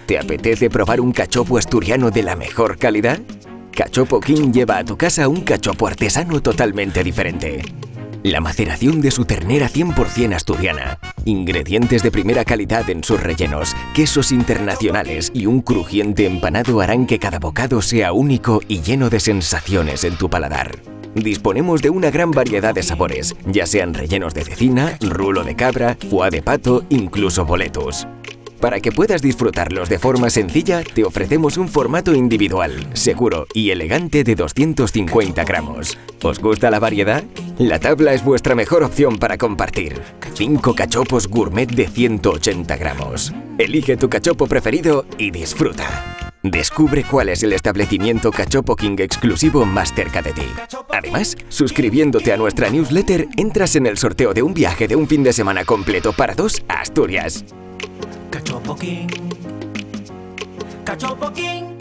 ¿Te apetece probar un cachopo asturiano de la mejor calidad? Cachopo King lleva a tu casa un cachopo artesano totalmente diferente. La maceración de su ternera 100% asturiana, ingredientes de primera calidad en sus rellenos, quesos internacionales y un crujiente empanado harán que cada bocado sea único y lleno de sensaciones en tu paladar. Disponemos de una gran variedad de sabores, ya sean rellenos de cecina, rulo de cabra, foie de pato, incluso boletus. Para que puedas disfrutarlos de forma sencilla, te ofrecemos un formato individual, seguro y elegante de 250 gramos. ¿Os gusta la variedad? La tabla es vuestra mejor opción para compartir. 5 cachopos gourmet de 180 gramos. Elige tu cachopo preferido y disfruta. Descubre cuál es el establecimiento Cachopo King exclusivo más cerca de ti. Además, suscribiéndote a nuestra newsletter, entras en el sorteo de un viaje de un fin de semana completo para 2 a Asturias. Cachopo King. Cachopo King.